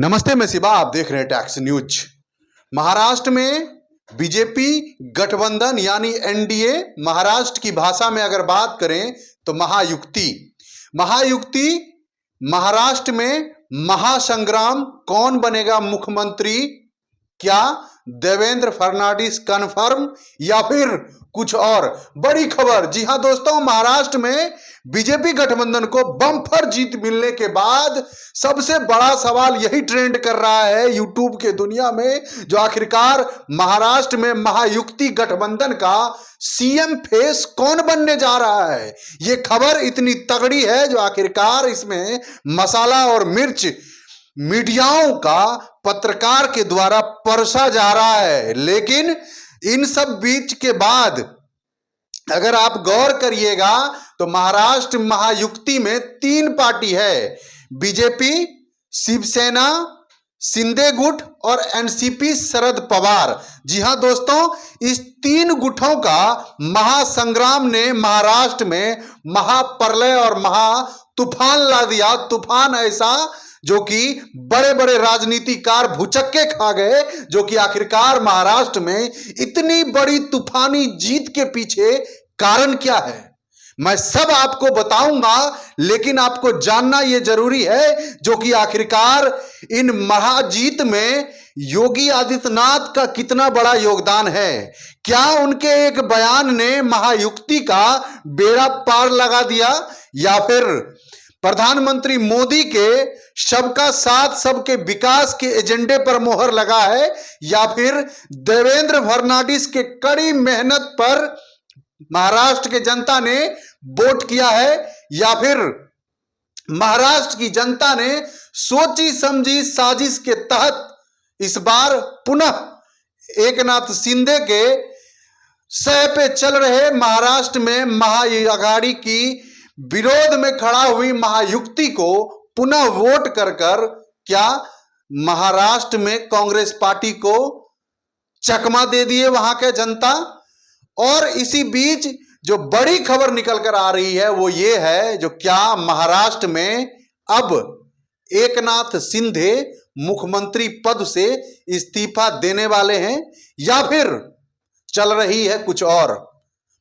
नमस्ते, मैं शिवा, आप देख रहे हैं टैक्स न्यूज। महाराष्ट्र में बीजेपी गठबंधन यानी एनडीए, महाराष्ट्र की भाषा में अगर बात करें तो महायुक्ति। महाराष्ट्र में महासंग्राम, कौन बनेगा मुख्यमंत्री? क्या देवेंद्र फडणवीस कन्फर्म या फिर कुछ और? बड़ी खबर। जी हां दोस्तों, महाराष्ट्र में बीजेपी गठबंधन को बम्पर जीत मिलने के बाद सबसे बड़ा सवाल यही ट्रेंड कर रहा है यूट्यूब के दुनिया में, जो आखिरकार महाराष्ट्र में महायुक्ति गठबंधन का सीएम फेस कौन बनने जा रहा है। यह खबर इतनी तगड़ी है जो आखिरकार इसमें मसाला और मिर्च मीडियाओं का पत्रकार के द्वारा परसा जा रहा है। लेकिन इन सब बीच के बाद अगर आप गौर करिएगा तो महाराष्ट्र महायुक्ति में 3 पार्टी है, बीजेपी, शिवसेना, शिंदे गुट और एनसीपी शरद पवार। जी हां दोस्तों, इस 3 गुटों का महासंग्राम ने महाराष्ट्र में महाप्रलय और महा तूफान ला दिया। तूफान ऐसा जो कि बड़े बड़े राजनीतिकार भुचक्के खा गए, जो कि आखिरकार महाराष्ट्र में इतनी बड़ी तूफानी जीत के पीछे कारण क्या है मैं सब आपको बताऊंगा। लेकिन आपको जानना यह जरूरी है जो कि आखिरकार इन महाजीत में योगी आदित्यनाथ का कितना बड़ा योगदान है। क्या उनके एक बयान ने महायुक्ति का बेड़ा पार लगा दिया, या फिर प्रधानमंत्री मोदी के सबका साथ सबके विकास के एजेंडे पर मोहर लगा है, या फिर देवेंद्र फडणवीस के कड़ी मेहनत पर महाराष्ट्र के जनता ने वोट किया है, या फिर महाराष्ट्र की जनता ने सोची समझी साजिश के तहत इस बार पुनः एकनाथ शिंदे के सह पे चल रहे महाराष्ट्र में महाआघाड़ी की विरोध में खड़ा हुई महायुक्ति को पुनः वोट कर क्या महाराष्ट्र में कांग्रेस पार्टी को चकमा दे दिए वहां के जनता। और इसी बीच जो बड़ी खबर निकल कर आ रही है वो ये है, जो क्या महाराष्ट्र में अब एकनाथ शिंदे मुख्यमंत्री पद से इस्तीफा देने वाले हैं, या फिर चल रही है कुछ और।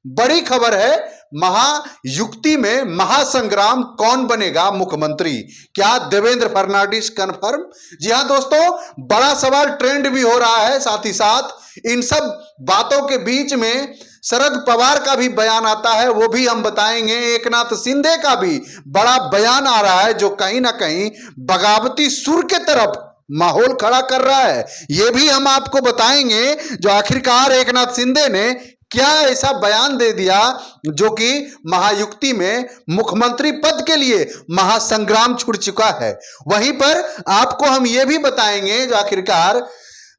बड़ी खबर है, महायुक्ति में महासंग्राम, कौन बनेगा मुख्यमंत्री? क्या देवेंद्र फडणवीस कन्फर्म? जी हां दोस्तों, बड़ा सवाल ट्रेंड भी हो रहा है। साथ ही साथ इन सब बातों के बीच में शरद पवार का भी बयान आता है, वो भी हम बताएंगे। एकनाथ शिंदे का भी बड़ा बयान आ रहा है जो कहीं ना कहीं बगावती सुर के तरफ माहौल खड़ा कर रहा है। ये भी हम आपको बताएंगे जो आखिरकार एकनाथ शिंदे ने क्या ऐसा बयान दे दिया जो कि महायुक्ति में मुख्यमंत्री पद के लिए महासंग्राम छुड़ चुका है। वहीं पर आपको हम ये भी बताएंगे जो आखिरकार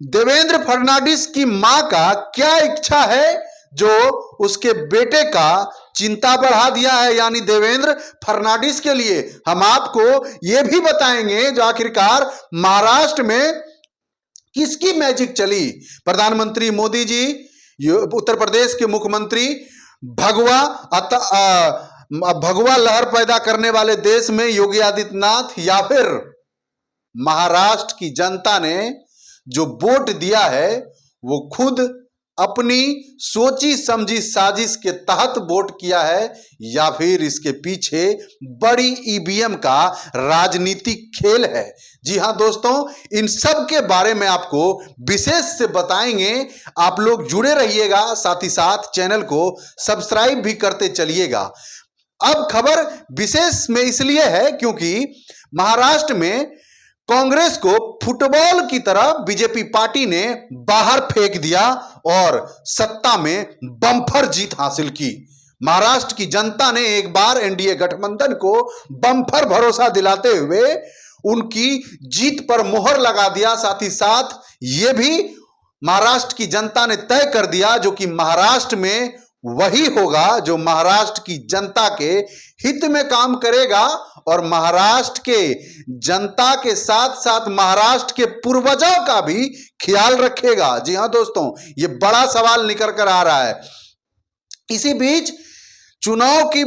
देवेंद्र फडणवीस की मां का क्या इच्छा है जो उसके बेटे का चिंता बढ़ा दिया है, यानी देवेंद्र फडणवीस के लिए हम आपको यह भी बताएंगे जो आखिरकार महाराष्ट्र में किसकी मैजिक चली। प्रधानमंत्री मोदी जी, उत्तर प्रदेश के मुख्यमंत्री, भगवा लहर पैदा करने वाले देश में योगी आदित्यनाथ, या फिर महाराष्ट्र की जनता ने जो वोट दिया है वो खुद अपनी सोची समझी साजिश के तहत वोट किया है, या फिर इसके पीछे बड़ी ईवीएम का राजनीतिक खेल है। जी हां दोस्तों, इन सब के बारे में आपको विशेष से बताएंगे। आप लोग जुड़े रहिएगा, साथ ही साथ चैनल को सब्सक्राइब भी करते चलिएगा। अब खबर विशेष में इसलिए है क्योंकि महाराष्ट्र में कांग्रेस को फुटबॉल की तरह बीजेपी पार्टी ने बाहर फेंक दिया और सत्ता में बम्पर जीत हासिल की। महाराष्ट्र की जनता ने एक बार एनडीए गठबंधन को बम्पर भरोसा दिलाते हुए उनकी जीत पर मोहर लगा दिया। साथ ही साथ यह भी महाराष्ट्र की जनता ने तय कर दिया जो कि महाराष्ट्र में वही होगा जो महाराष्ट्र की जनता के हित में काम करेगा और महाराष्ट्र के जनता के साथ साथ महाराष्ट्र के पूर्वजों का भी ख्याल रखेगा। जी हां दोस्तों, यह बड़ा सवाल निकल कर आ रहा है। इसी बीच चुनाव की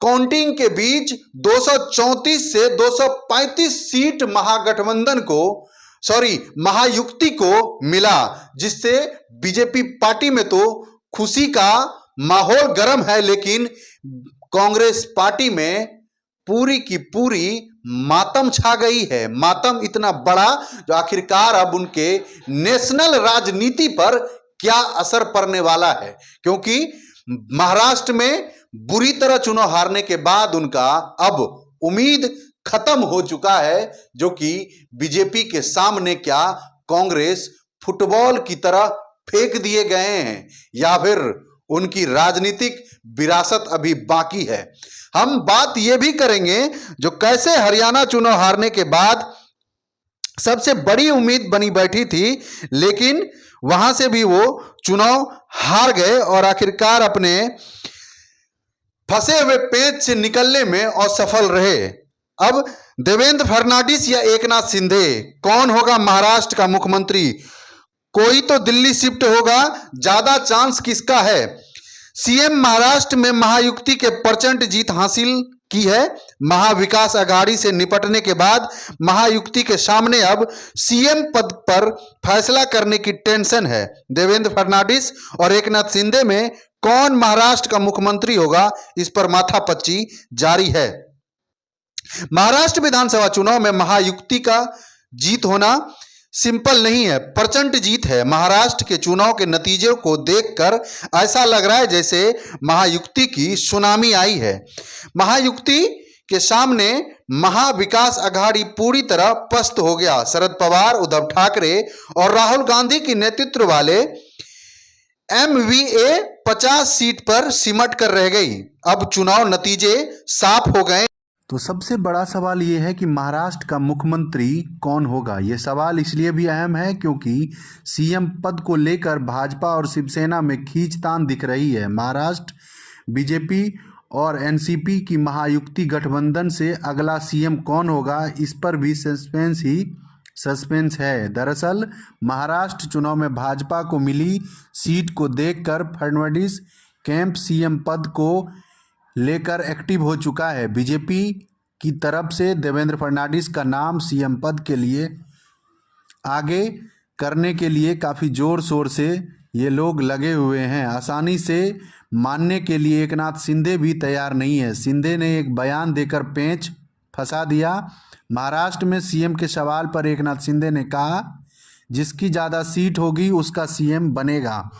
काउंटिंग के बीच 234 से 235 सीट महागठबंधन को महायुक्ति को मिला, जिससे बीजेपी पार्टी में तो खुशी का माहौल गर्म है, लेकिन कांग्रेस पार्टी में पूरी की पूरी मातम छा गई है। मातम इतना बड़ा जो आखिरकार अब उनके नेशनल राजनीति पर क्या असर पड़ने वाला है, क्योंकि महाराष्ट्र में बुरी तरह चुनाव हारने के बाद उनका अब उम्मीद खत्म हो चुका है, जो कि बीजेपी के सामने क्या कांग्रेस फुटबॉल की तरह फेंक दिए गए हैं या फिर उनकी राजनीतिक विरासत अभी बाकी है। हम बात यह भी करेंगे जो कैसे हरियाणा चुनाव हारने के बाद सबसे बड़ी उम्मीद बनी बैठी थी, लेकिन वहां से भी वो चुनाव हार गए और आखिरकार अपने फंसे हुए पेच से निकलने में असफल रहे। अब देवेंद्र फडणवीस या एकनाथ शिंदे कौन होगा महाराष्ट्र का मुख्यमंत्री? कोई तो दिल्ली शिफ्ट होगा, ज्यादा चांस किसका है? सीएम महाराष्ट्र में महायुक्ति के प्रचंड जीत हासिल की है। महाविकास अघाड़ी से निपटने के बाद महायुक्ति के सामने अब सीएम पद पर फैसला करने की टेंशन है। देवेंद्र फडणवीस और एकनाथ शिंदे में कौन महाराष्ट्र का मुख्यमंत्री होगा, इस पर माथापच्ची जारी है। महाराष्ट्र विधानसभा चुनाव में महायुक्ति का जीत होना सिंपल नहीं है, प्रचंड जीत है। महाराष्ट्र के चुनाव के नतीजों को देखकर ऐसा लग रहा है जैसे महायुक्ति की सुनामी आई है। महायुक्ति के सामने महाविकास अघाड़ी पूरी तरह पस्त हो गया। शरद पवार, उद्धव ठाकरे और राहुल गांधी की नेतृत्व वाले एमवीए 50 सीट पर सिमट कर रह गई। अब चुनाव नतीजे साफ हो गए। तो सबसे बड़ा सवाल ये है कि महाराष्ट्र का मुख्यमंत्री कौन होगा। ये सवाल इसलिए भी अहम है क्योंकि सीएम पद को लेकर भाजपा और शिवसेना में खींचतान दिख रही है। महाराष्ट्र बीजेपी और एनसीपी की महायुक्ति गठबंधन से अगला सीएम कौन होगा, इस पर भी सस्पेंस है। दरअसल महाराष्ट्र चुनाव में भाजपा को मिली सीट को देखकर फडणवीस कैंप सीएम पद को लेकर एक्टिव हो चुका है। बीजेपी की तरफ से देवेंद्र फडणवीस का नाम सीएम पद के लिए आगे करने के लिए काफ़ी ज़ोर शोर से ये लोग लगे हुए हैं। आसानी से मानने के लिए एकनाथ शिंदे भी तैयार नहीं है। शिंदे ने एक बयान देकर पेंच फंसा दिया। महाराष्ट्र में सीएम के सवाल पर एकनाथ शिंदे ने कहा, जिसकी ज़्यादा सीट होगी उसका सीएम बनेगा।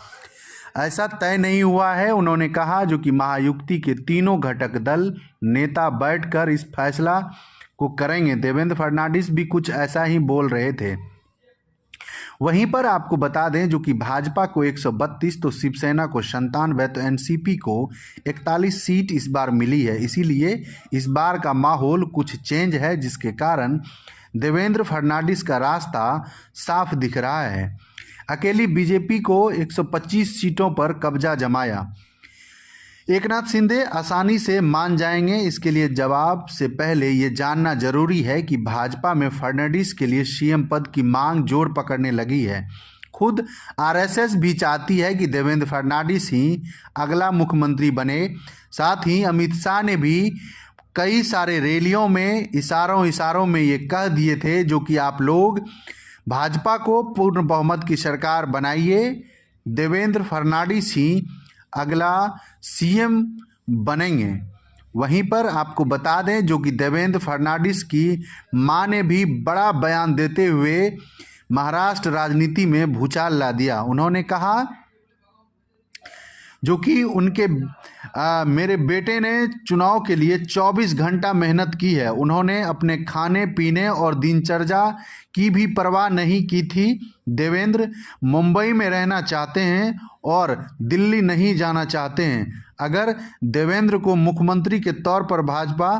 ऐसा तय नहीं हुआ है, उन्होंने कहा, जो कि महायुक्ति के तीनों घटक दल नेता बैठकर इस फैसला को करेंगे। देवेंद्र फडणवीस भी कुछ ऐसा ही बोल रहे थे। वहीं पर आपको बता दें, जो कि भाजपा को 132 तो शिवसेना को 97 तो एनसीपी को 41 सीट इस बार मिली है। इसीलिए इस बार का माहौल कुछ चेंज है, जिसके कारण देवेंद्र फडणवीस का रास्ता साफ दिख रहा है। अकेली बीजेपी को 125 सीटों पर कब्जा जमाया। एकनाथ शिंदे आसानी से मान जाएंगे, इसके लिए जवाब से पहले ये जानना जरूरी है कि भाजपा में फडणवीस के लिए सीएम पद की मांग जोर पकड़ने लगी है। खुद आरएसएस भी चाहती है कि देवेंद्र फडणवीस ही अगला मुख्यमंत्री बने। साथ ही अमित शाह ने भी कई सारे रैलियों में इशारों में ये कह दिए थे, जो कि आप लोग भाजपा को पूर्ण बहुमत की सरकार बनाइए, देवेंद्र फडणवीस ही अगला सीएम बनेंगे। वहीं पर आपको बता दें, जो कि देवेंद्र फडणवीस की मां ने भी बड़ा बयान देते हुए महाराष्ट्र राजनीति में भूचाल ला दिया। उन्होंने कहा, जो कि उनके मेरे बेटे ने चुनाव के लिए 24 घंटा मेहनत की है। उन्होंने अपने खाने पीने और दिनचर्या की भी परवाह नहीं की थी। देवेंद्र मुंबई में रहना चाहते हैं और दिल्ली नहीं जाना चाहते हैं। अगर देवेंद्र को मुख्यमंत्री के तौर पर भाजपा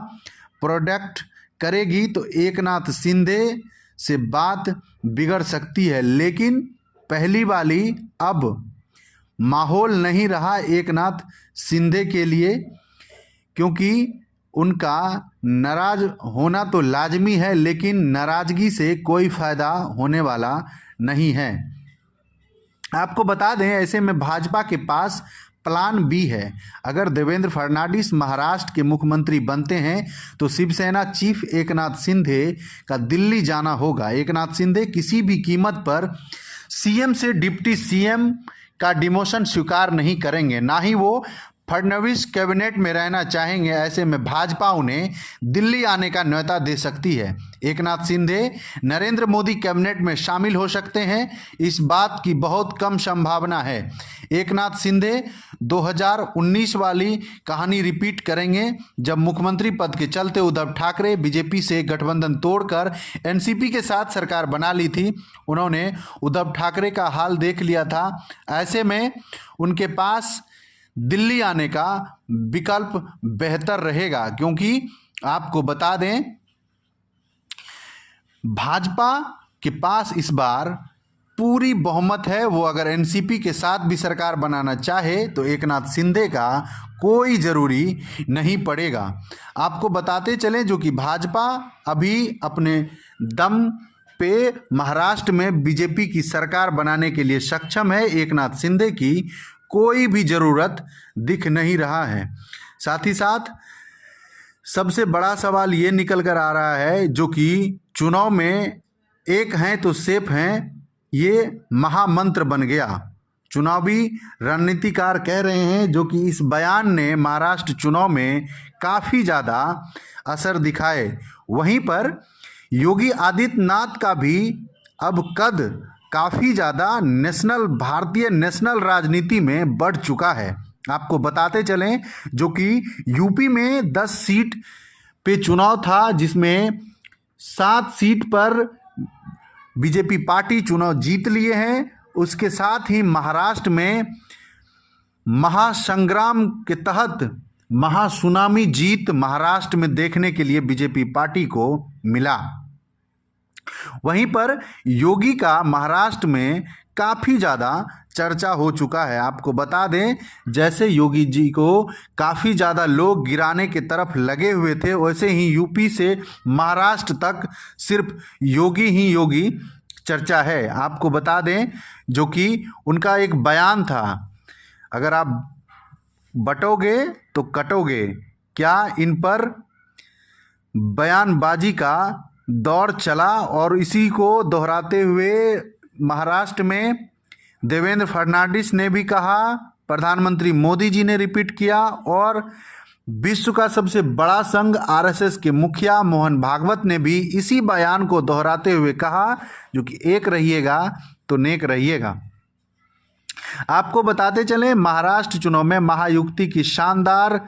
प्रोडक्ट करेगी तो एकनाथ शिंदे से बात बिगड़ सकती है, लेकिन पहली वाली अब माहौल नहीं रहा एकनाथ शिंदे के लिए, क्योंकि उनका नाराज होना तो लाजमी है, लेकिन नाराजगी से कोई फायदा होने वाला नहीं है। आपको बता दें, ऐसे में भाजपा के पास प्लान बी है। अगर देवेंद्र फडणवीस महाराष्ट्र के मुख्यमंत्री बनते हैं तो शिवसेना चीफ एकनाथ शिंदे का दिल्ली जाना होगा। एकनाथ शिंदे किसी भी कीमत पर सीएम से डिप्टी सीएम का डिमोशन स्वीकार नहीं करेंगे, ना ही वो फडणवीस कैबिनेट में रहना चाहेंगे। ऐसे में भाजपा उन्हें दिल्ली आने का न्योता दे सकती है। एकनाथ शिंदे नरेंद्र मोदी कैबिनेट में शामिल हो सकते हैं, इस बात की बहुत कम संभावना है। एकनाथ शिंदे 2019 वाली कहानी रिपीट करेंगे, जब मुख्यमंत्री पद के चलते उद्धव ठाकरे बीजेपी से गठबंधन तोड़कर एनसीपी के साथ सरकार बना ली थी। उन्होंने उद्धव ठाकरे का हाल देख लिया था। ऐसे में उनके पास दिल्ली आने का विकल्प बेहतर रहेगा, क्योंकि आपको बता दें भाजपा के पास इस बार पूरी बहुमत है। वो अगर एनसीपी के साथ भी सरकार बनाना चाहे तो एकनाथ शिंदे का कोई ज़रूरी नहीं पड़ेगा। आपको बताते चलें जो कि भाजपा अभी अपने दम पे महाराष्ट्र में बीजेपी की सरकार बनाने के लिए सक्षम है। एकनाथ शिंदे की कोई भी ज़रूरत दिख नहीं रहा है। साथ ही साथ सबसे बड़ा सवाल ये निकल कर आ रहा है, जो कि चुनाव में एक हैं तो सेफ हैं, ये महामंत्र बन गया। चुनावी रणनीतिकार कह रहे हैं, जो कि इस बयान ने महाराष्ट्र चुनाव में काफ़ी ज़्यादा असर दिखाए। वहीं पर योगी आदित्यनाथ का भी अब कद काफ़ी ज़्यादा भारतीय नेशनल राजनीति में बढ़ चुका है। आपको बताते चलें जो कि यूपी में 10 सीट पे चुनाव था, जिसमें 7 सीट पर बीजेपी पार्टी चुनाव जीत लिए हैं। उसके साथ ही महाराष्ट्र में महासंग्राम के तहत महासुनामी जीत महाराष्ट्र में देखने के लिए बीजेपी पार्टी को मिला। वहीं पर योगी का महाराष्ट्र में काफ़ी ज़्यादा चर्चा हो चुका है। आपको बता दें, जैसे योगी जी को काफ़ी ज़्यादा लोग गिराने के तरफ लगे हुए थे, वैसे ही यूपी से महाराष्ट्र तक सिर्फ योगी ही योगी चर्चा है। आपको बता दें जो कि उनका एक बयान था, अगर आप बटोगे तो कटोगे। क्या इन पर बयानबाजी का दौर चला और इसी को दोहराते हुए महाराष्ट्र में देवेंद्र फडणवीस ने भी कहा, प्रधानमंत्री मोदी जी ने रिपीट किया और विश्व का सबसे बड़ा संघ आरएसएस के मुखिया मोहन भागवत ने भी इसी बयान को दोहराते हुए कहा, जो कि एक रहिएगा तो नेक रहिएगा। आपको बताते चलें, महाराष्ट्र चुनाव में महायुति की शानदार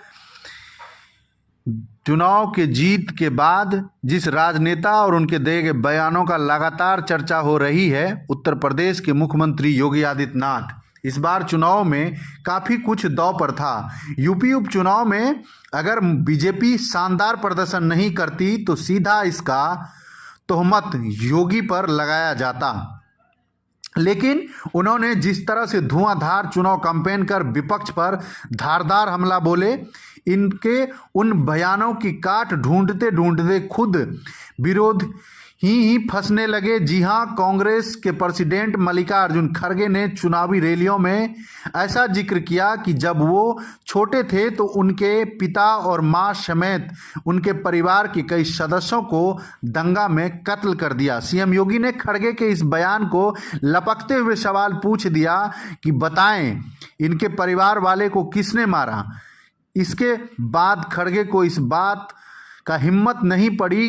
चुनाव के जीत के बाद जिस राजनेता और उनके दिए गए बयानों का लगातार चर्चा हो रही है, उत्तर प्रदेश के मुख्यमंत्री योगी आदित्यनाथ इस बार चुनाव में काफ़ी कुछ दांव पर था। यूपी उपचुनाव में अगर बीजेपी शानदार प्रदर्शन नहीं करती तो सीधा इसका तोहमत योगी पर लगाया जाता, लेकिन उन्होंने जिस तरह से धुआंधार चुनाव कैंपेन कर विपक्ष पर धारदार हमला बोले, इनके उन बयानों की काट ढूंढते ढूंढते खुद विरोध ही फंसने लगे। जी हां, कांग्रेस के प्रेसिडेंट मल्लिकार्जुन खड़गे ने चुनावी रैलियों में ऐसा जिक्र किया कि जब वो छोटे थे तो उनके पिता और मां समेत उनके परिवार के कई सदस्यों को दंगा में कत्ल कर दिया। सीएम योगी ने खड़गे के इस बयान को लपकते हुए सवाल पूछ दिया कि बताएं, इनके परिवार वाले को किसने मारा। इसके बाद खड़गे को इस बात का हिम्मत नहीं पड़ी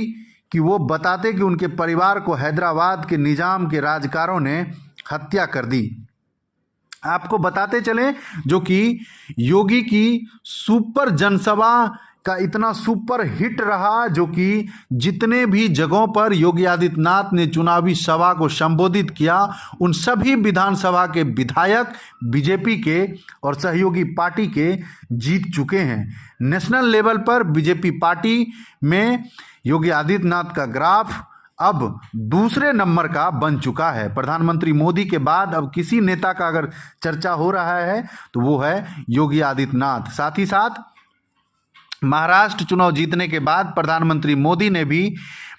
कि वो बताते कि उनके परिवार को हैदराबाद के निजाम के राजकारों ने हत्या कर दी। आपको बताते चलें जो कि योगी की सुपर जनसभा का इतना सुपर हिट रहा, जो कि जितने भी जगहों पर योगी आदित्यनाथ ने चुनावी सभा को संबोधित किया, उन सभी विधानसभा के विधायक बीजेपी के और सहयोगी पार्टी के जीत चुके हैं। नेशनल लेवल पर बीजेपी पार्टी में योगी आदित्यनाथ का ग्राफ अब दूसरे नंबर का बन चुका है। प्रधानमंत्री मोदी के बाद अब किसी नेता का अगर चर्चा हो रहा है तो वो है योगी आदित्यनाथ। साथ ही साथ महाराष्ट्र चुनाव जीतने के बाद प्रधानमंत्री मोदी ने भी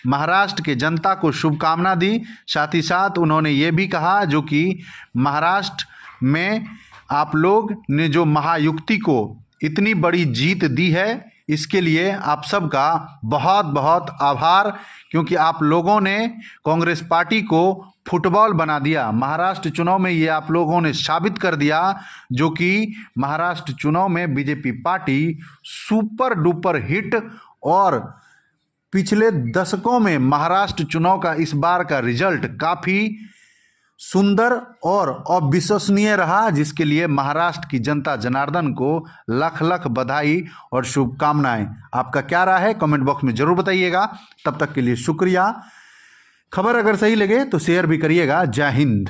महाराष्ट्र के जनता को शुभकामना दी। साथ ही साथ उन्होंने ये भी कहा जो कि महाराष्ट्र में आप लोग ने जो महायुक्ति को इतनी बड़ी जीत दी है, इसके लिए आप सबका बहुत बहुत आभार, क्योंकि आप लोगों ने कांग्रेस पार्टी को फुटबॉल बना दिया। महाराष्ट्र चुनाव में ये आप लोगों ने साबित कर दिया, जो कि महाराष्ट्र चुनाव में BJP party super duper hit, और पिछले दशकों में महाराष्ट्र चुनाव का इस बार का रिजल्ट काफ़ी सुंदर और अविश्वसनीय रहा, जिसके लिए महाराष्ट्र की जनता जनार्दन को लख लख बधाई और शुभकामनाएं। आपका क्या राय है कमेंट बॉक्स में जरूर बताइएगा। तब तक के लिए शुक्रिया। खबर अगर सही लगे तो शेयर भी करिएगा। जय हिंद।